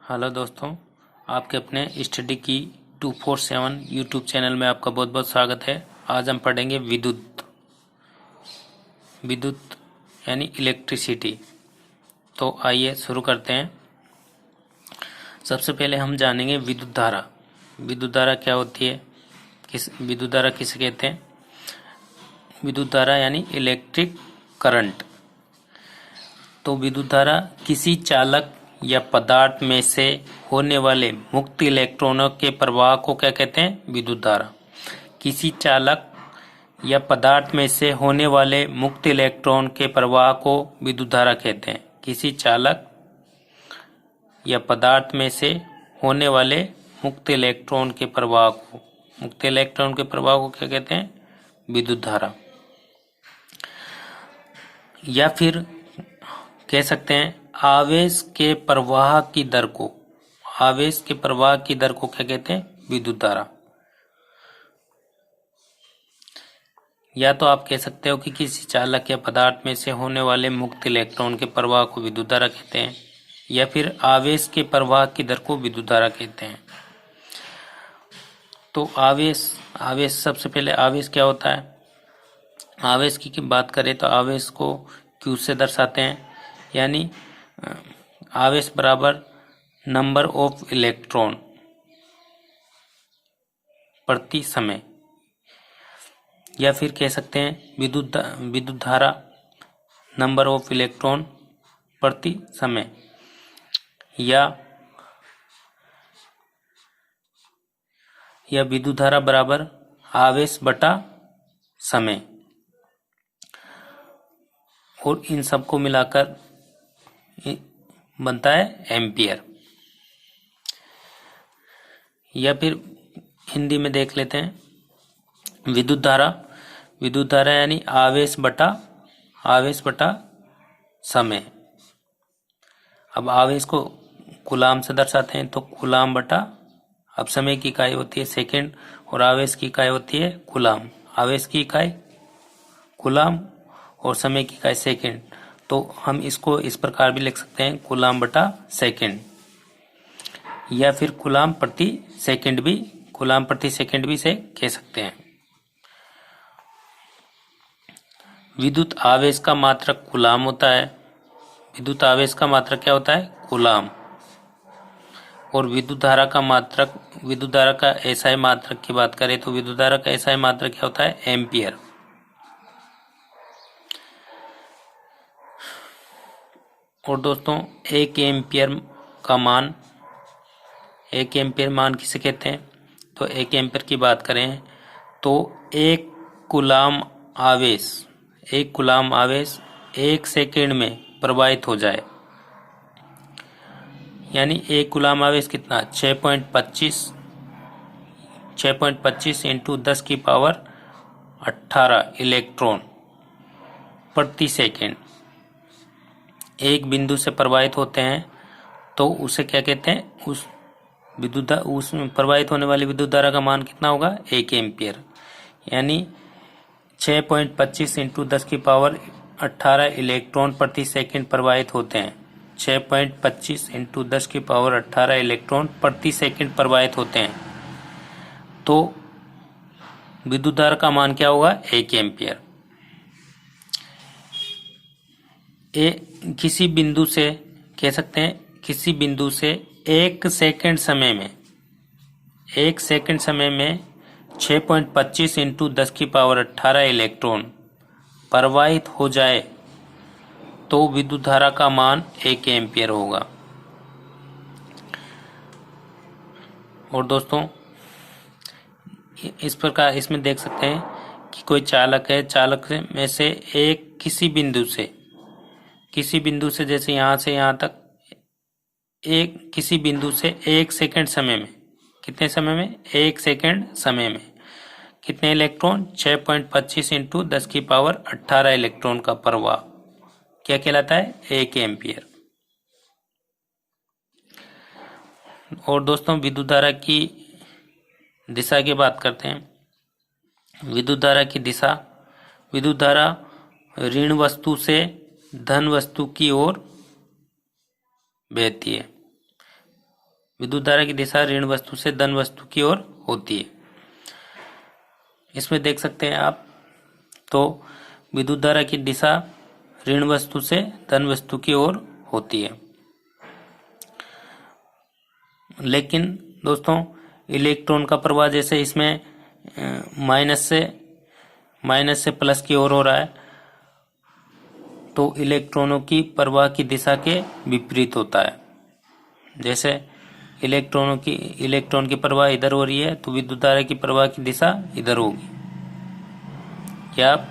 Hello दोस्तों, आपके अपने स्टडी की 247 यूट्यूब चैनल में आपका बहुत बहुत स्वागत है। आज हम पढ़ेंगे विद्युत विद्युत यानी इलेक्ट्रिसिटी। तो आइए शुरू करते हैं। सबसे पहले हम जानेंगे विद्युत धारा। विद्युत धारा क्या होती है, विद्युत धारा किसे कहते हैं। विद्युत धारा यानी इलेक्ट्रिक करंट। तो विद्युत धारा किसी चालक या पदार्थ में से होने वाले मुक्त इलेक्ट्रॉनों के प्रवाह को क्या कहते हैं, विद्युत धारा। किसी चालक या पदार्थ में से होने वाले मुक्त इलेक्ट्रॉन के प्रवाह को विद्युत धारा कहते हैं। किसी चालक या पदार्थ में से होने वाले मुक्त इलेक्ट्रॉन के प्रवाह को क्या कहते हैं, विद्युत धारा। या फिर कह सकते हैं आवेश के प्रवाह की दर को क्या कहते हैं, विद्युत धारा। या तो आप कह सकते हो कि किसी चालक या पदार्थ में से होने वाले मुक्त इलेक्ट्रॉन के प्रवाह को विद्युत धारा कहते हैं, या फिर आवेश के प्रवाह की दर को विद्युत धारा कहते हैं। तो आवेश सबसे पहले आवेश क्या होता है। आवेश की बात करें तो आवेश को Q से दर्शाते हैं, यानी आवेश बराबर नंबर ऑफ इलेक्ट्रॉन प्रति समय। या फिर कह सकते हैं विद्युत धारा नंबर ऑफ इलेक्ट्रॉन प्रति समय, या विद्युत धारा बराबर आवेश बटा समय। और इन सबको मिलाकर बनता है एम्पियर। या फिर हिंदी में देख लेते हैं विद्युत धारा यानी आवेश बटा समय। अब आवेश को कूलाम से दर्शाते हैं तो कूलाम बटा, अब समय की इकाई होती है सेकंड और आवेश की इकाई होती है कूलाम। आवेश की इकाई कूलाम और समय की इकाई सेकंड। तो हम इसको इस प्रकार भी लिख सकते हैं कूलाम बटा सेकंड, या फिर कूलाम प्रति सेकंड भी से कह सकते हैं। विद्युत आवेश का मात्रक कूलाम होता है। विद्युत आवेश का मात्रक क्या होता है, कूलाम। और विद्युत धारा का एसआई मात्रक की बात करें तो विद्युत धारा का एसआई मात्रक क्या होता है, एम्पियर। और दोस्तों एक एम्पियर मान किसे कहते हैं, तो एक एम्पियर की बात करें तो एक कूलाम आवेश 1 सेकेंड में प्रवाहित हो जाए, यानी एक कूलाम आवेश कितना 6.25 इंटू 10 की पावर 18 इलेक्ट्रॉन प्रति सेकेंड एक बिंदु से प्रवाहित होते हैं। तो उसे क्या कहते हैं, उस प्रवाहित होने वाली विद्युत धारा का मान कितना होगा, 1 एम्पियर। यानी 6.25 इंटू 10 की पावर 18 इलेक्ट्रॉन प्रति सेकंड प्रवाहित होते हैं। 6.25 इंटू 10 की पावर 18 इलेक्ट्रॉन प्रति सेकंड प्रवाहित होते हैं। तो विद्युत धारा का मान क्या होगा, 1 एम्पियर। किसी बिंदु से कह सकते हैं, किसी बिंदु से 1 सेकंड समय में 6.25 इंटू 10 की पावर 18 इलेक्ट्रॉन प्रवाहित हो जाए तो विद्युत धारा का मान 1 एम्पियर होगा। और दोस्तों इस प्रकार इसमें देख सकते हैं कि कोई चालक है, चालक में से किसी बिंदु से जैसे यहाँ से यहाँ तक किसी बिंदु से 1 सेकंड समय में, कितने समय में, 1 सेकंड समय में कितने इलेक्ट्रॉन, 6.25 इंटू 10 की पावर 18 इलेक्ट्रॉन का प्रवाह क्या कहलाता है, 1 एम्पियर। और दोस्तों विद्युत धारा की दिशा की बात करते हैं। विद्युत धारा की दिशा, विद्युत धारा ऋण वस्तु से धन वस्तु की ओर बहती है। विद्युत धारा की दिशा ऋण वस्तु से धन वस्तु की ओर होती है। इसमें देख सकते हैं आप, तो विद्युत धारा की दिशा ऋण वस्तु से धन वस्तु की ओर होती है। लेकिन दोस्तों इलेक्ट्रॉन का प्रवाह जैसे इसमें माइनस से प्लस की ओर हो रहा है, तो इलेक्ट्रॉनों की प्रवाह की दिशा के विपरीत होता है। जैसे इलेक्ट्रॉन की प्रवाह इधर हो रही है, तो विद्युत धारा की प्रवाह की दिशा इधर होगी, क्या आप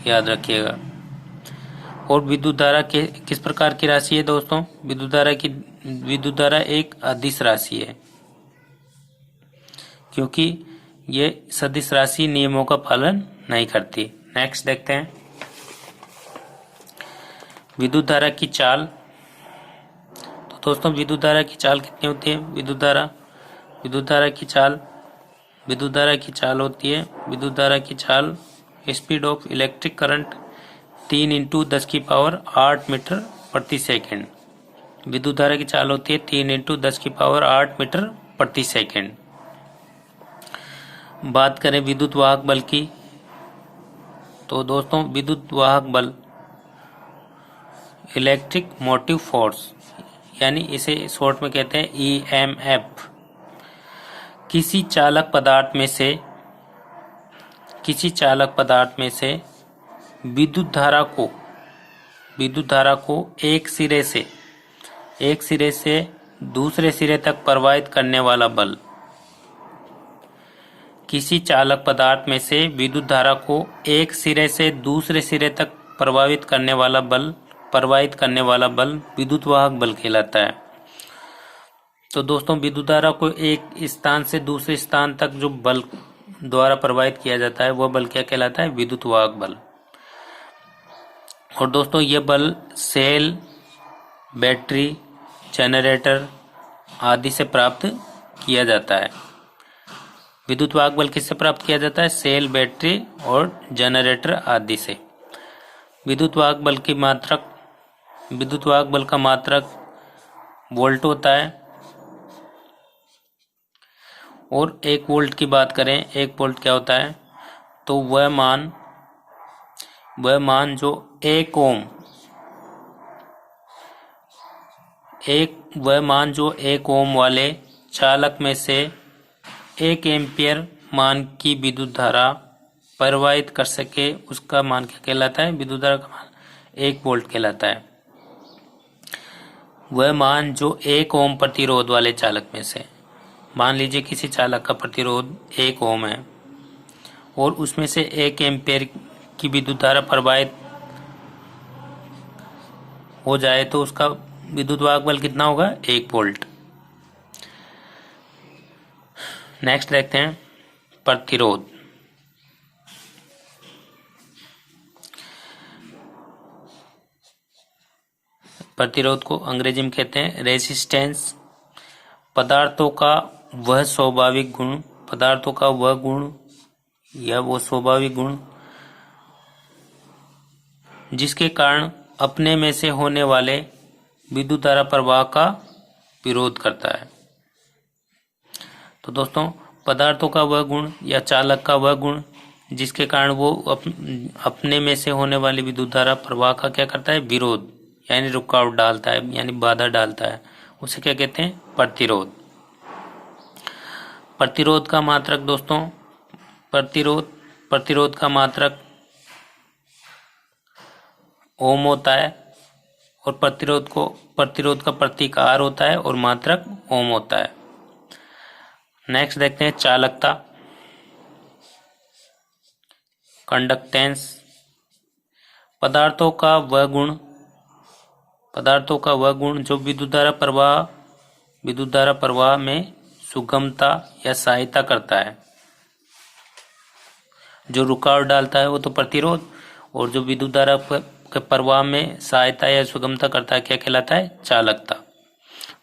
याद रखिएगा। और विद्युत धारा के किस प्रकार की राशि है दोस्तों? विद्युत धारा एक अदिश राशि है, क्योंकि ये सदिश राशि नियमों का पालन नहीं करती। नेक्स्ट देखते हैं विद्युत धारा की चाल। तो दोस्तों विद्युत धारा की चाल कितनी होती है? विद्युत धारा की चाल speed of electric current 3 × 10⁸ metre प्रति सेकेंड। विद्युत धारा की चाल होती है 3 × 10⁸ मीटर प्रति सेकेंड। बात करें विद्युत वाहक बल की, तो दोस्तों विद्युत वाहक बल इलेक्ट्रिक मोटिव फोर्स, यानी इसे शॉर्ट में कहते हैं EMF, किसी चालक पदार्थ में से विद्युत धारा को एक सिरे से दूसरे सिरे तक प्रवाहित करने वाला बल। किसी चालक पदार्थ में से विद्युत धारा को एक सिरे से दूसरे सिरे तक प्रवाहित करने वाला बल विद्युत वाहक बल कहलाता है। तो दोस्तों विद्युत धारा को एक स्थान से दूसरे स्थान तक जो बल द्वारा प्रवाहित किया जाता है वह बल क्या कहलाता है? विद्युत वाहक बल। और दोस्तों यह बल सेल, बैटरी, जनरेटर आदि से प्राप्त किया जाता है। विद्युत वाहक बल किससे प्राप्त किया जाता है? सेल, बैटरी और जनरेटर आदि से। विद्युत वाहक बल का मात्रक वोल्ट होता है। और 1 वोल्ट की बात करें, 1 वोल्ट क्या होता है? तो वह मान जो 1 ओम वाले चालक में से 1 एम्पियर मान की विद्युत धारा प्रवाहित कर सके, उसका मान क्या कहलाता है? विद्युत धारा का मान 1 वोल्ट कहलाता है। वह मान जो 1 ओम प्रतिरोध वाले चालक में से, मान लीजिए किसी चालक का प्रतिरोध 1 ओम है और उसमें से 1 एम्पियर की विद्युत धारा प्रवाहित हो जाए, तो उसका विद्युत वाहक बल कितना होगा? 1 वोल्ट। नेक्स्ट देखते हैं प्रतिरोध। प्रतिरोध को अंग्रेजी में कहते हैं रेजिस्टेंस। पदार्थों का वह स्वाभाविक गुण जिसके कारण अपने में से होने वाले विद्युत धारा प्रवाह का विरोध करता है। तो दोस्तों पदार्थों का वह गुण या चालक का वह गुण जिसके कारण वो अपने में से होने वाली विद्युत धारा प्रवाह का क्या करता है? विरोध, यानी रुकावट डालता है, यानी बाधा डालता है, उसे क्या कहते हैं? प्रतिरोध। प्रतिरोध का मात्रक दोस्तों, प्रतिरोध का मात्रक ओम होता है, और प्रतिरोध का प्रतीक R होता है और मात्रक ओम होता है। नेक्स्ट देखते हैं चालकता, कंडक्टेंस। पदार्थों का वह गुण जो विद्युत धारा प्रवाह में सुगमता या सहायता करता है। जो रुकावट डालता है वो तो प्रतिरोध, और जो विद्युत धारा के प्रवाह में सहायता या सुगमता करता है क्या कहलाता है? चालकता।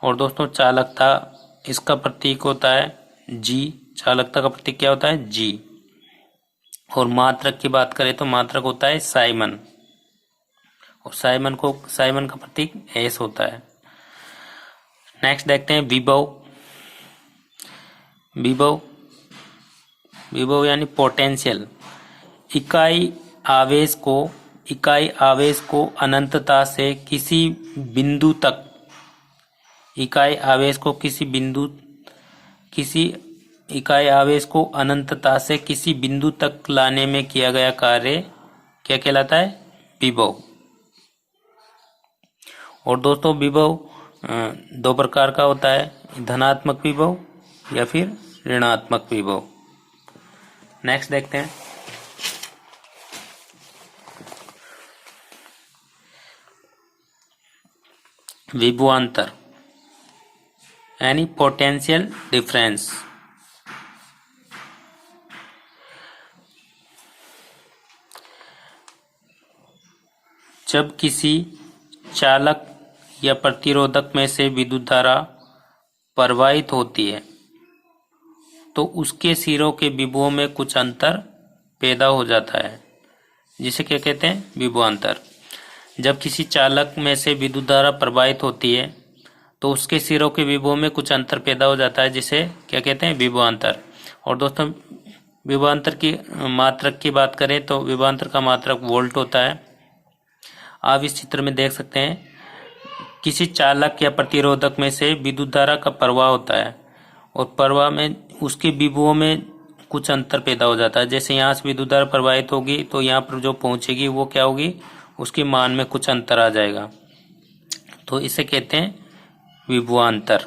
और दोस्तों चालकता, इसका प्रतीक होता है G। चालकता का प्रतीक क्या होता है? G। और मात्रक की बात करें तो मात्रक होता है साइमन, और साइमन का प्रतीक S होता है। नेक्स्ट देखते हैं विभव। विभव, विभव यानी पोटेंशियल। इकाई आवेश को अनंतता से किसी बिंदु तक, इकाई आवेश को अनंतता से किसी बिंदु तक लाने में किया गया कार्य क्या कहलाता है? विभव। और दोस्तों विभव दो प्रकार का होता है, धनात्मक विभव या फिर ऋणात्मक विभव। नेक्स्ट देखते हैं, विभवांतर यानी पोटेंशियल डिफरेंस। जब किसी चालक या प्रतिरोधक में से विद्युत धारा प्रवाहित होती है तो उसके सिरों के विभवों में कुछ अंतर पैदा हो जाता है, जिसे क्या कहते हैं? विभवांतर। जब किसी चालक में से विद्युत धारा प्रवाहित होती है तो उसके सिरों के विभव में कुछ अंतर पैदा हो जाता है, जिसे क्या कहते हैं? विभवांतर। और दोस्तों विभवांतर की मात्रक की बात करें तो विभवांतर का मात्रक वोल्ट होता है। आप इस चित्र में देख सकते हैं, किसी चालक या प्रतिरोधक में से विद्युत धारा का प्रवाह होता है और प्रवाह में उसके विभवों में कुछ अंतर पैदा हो जाता है। जैसे यहाँ से विद्युत धारा प्रवाहित होगी तो यहाँ पर जो पहुंचेगी वो क्या होगी? उसके मान में कुछ अंतर आ जाएगा, तो इसे कहते हैं विभवांतर।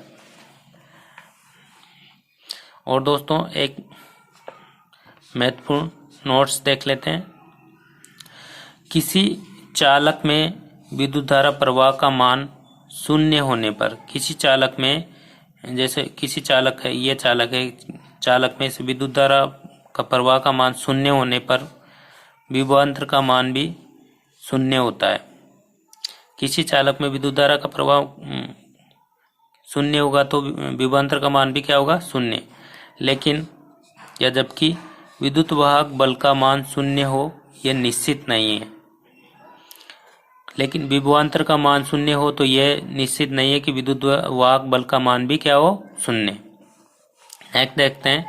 और दोस्तों एक महत्वपूर्ण नोट्स देख लेते हैं। किसी चालक में विद्युत धारा प्रवाह का मान शून्य होने पर, किसी चालक में, जैसे किसी चालक है, ये चालक है, चालक में से विद्युत धारा का प्रवाह का मान शून्य होने पर विभवांतर का मान भी शून्य होता है। किसी चालक में विद्युत धारा का प्रवाह शून्य होगा तो विभवांतर का मान भी क्या होगा? शून्य। लेकिन या जबकि विद्युत वाहक बल का मान शून्य हो, यह निश्चित नहीं है। लेकिन विभवांतर का मान शून्य हो तो यह निश्चित नहीं है कि विद्युत वाहक बल का मान भी क्या हो? शून्य। नेक्स्ट देखते हैं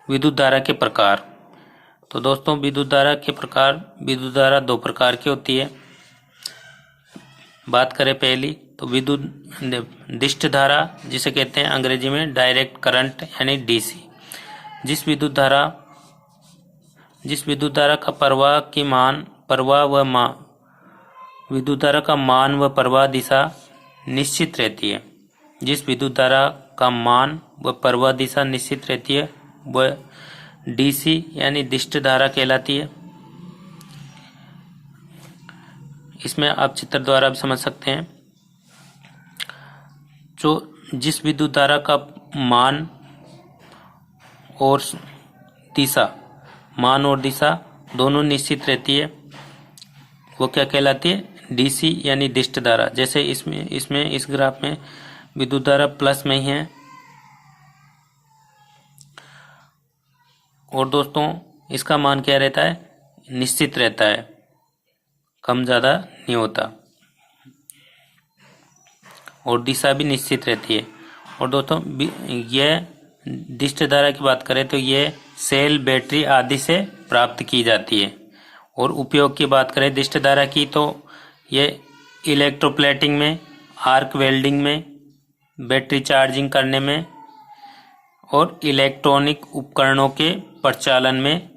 विद्युत धारा के प्रकार। तो दोस्तों विद्युत धारा के प्रकार, विद्युत धारा दो प्रकार की होती है। बात करें पहली तो विद्युत दिष्ट धारा, जिसे कहते हैं अंग्रेजी में डायरेक्ट करंट यानी डीसी। जिस विद्युत धारा का विद्युत धारा का मान व प्रवाह दिशा निश्चित रहती है। जिस विद्युत धारा का मान व प्रवाह दिशा निश्चित रहती है वह डीसी यानी दिष्ट धारा कहलाती है। इसमें आप चित्र द्वारा भी समझ सकते हैं। जो जिस विद्युत धारा का मान और दिशा दोनों निश्चित रहती है वो क्या कहलाती है? डीसी यानी दिष्ट धारा। जैसे इसमें इस ग्राफ में विद्युत धारा प्लस में ही है और दोस्तों इसका मान क्या रहता है? निश्चित रहता है, कम ज्यादा नहीं होता, और दिशा भी निश्चित रहती है। और दोस्तों यह दिष्ट धारा की बात करें तो यह सेल, बैटरी आदि से प्राप्त की जाती है। और उपयोग की बात करें दिष्ट धारा की तो यह इलेक्ट्रोप्लेटिंग में, आर्क वेल्डिंग में, बैटरी चार्जिंग करने में और इलेक्ट्रॉनिक उपकरणों के प्रचालन में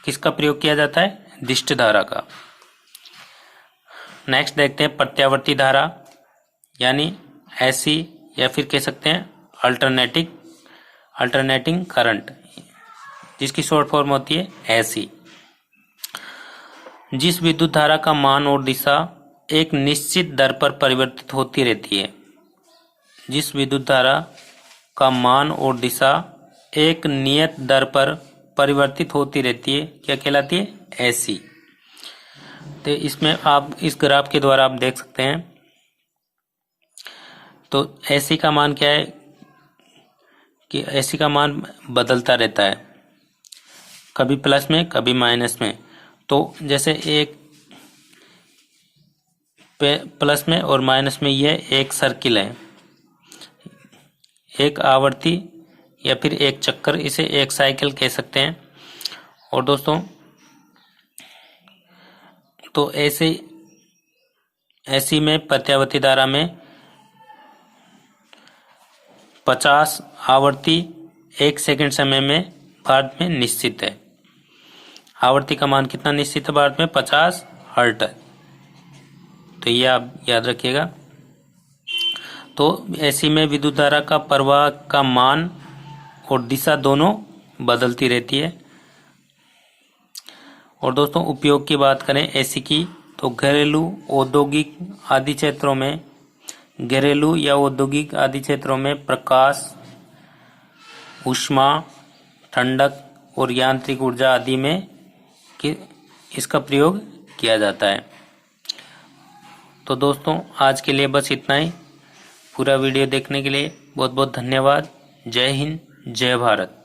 किसका प्रयोग किया जाता है? दिष्ट धारा का। नेक्स्ट देखते हैं प्रत्यावर्ती धारा यानी ऐसी, या फिर कह सकते हैं अल्टरनेटिंग करंट, जिसकी शॉर्ट फॉर्म होती है ऐसी। जिस विद्युत धारा का मान और दिशा एक निश्चित दर पर परिवर्तित होती रहती है। जिस विद्युत धारा का मान और दिशा एक नियत दर पर परिवर्तित होती रहती है क्या कहलाती है? ऐसी। तो इसमें आप इस ग्राफ के द्वारा आप देख सकते हैं। तो ऐसी का मान क्या है कि ऐसी का मान बदलता रहता है, कभी प्लस में कभी माइनस में। तो जैसे एक प्लस में और माइनस में यह एक सर्किल है, एक आवर्ती या फिर एक चक्कर, इसे एक साइकिल कह सकते हैं। और दोस्तों तो ऐसी में प्रत्यावर्ती धारा में 50 आवर्ती 1 सेकंड समय में भारत में निश्चित है। आवर्ती का मान कितना निश्चित है भारत में? 50 हर्ट्ज। तो ये आप याद रखिएगा। तो ऐसी में विद्युत धारा का प्रवाह का मान और दिशा दोनों बदलती रहती है। और दोस्तों उपयोग की बात करें एसी की, तो घरेलू, औद्योगिक आदि क्षेत्रों में, घरेलू या औद्योगिक आदि क्षेत्रों में प्रकाश, ऊष्मा, ठंडक और यांत्रिक ऊर्जा आदि में इसका प्रयोग किया जाता है। तो दोस्तों आज के लिए बस इतना ही। पूरा वीडियो देखने के लिए बहुत बहुत धन्यवाद। जय हिंद, जय भारत।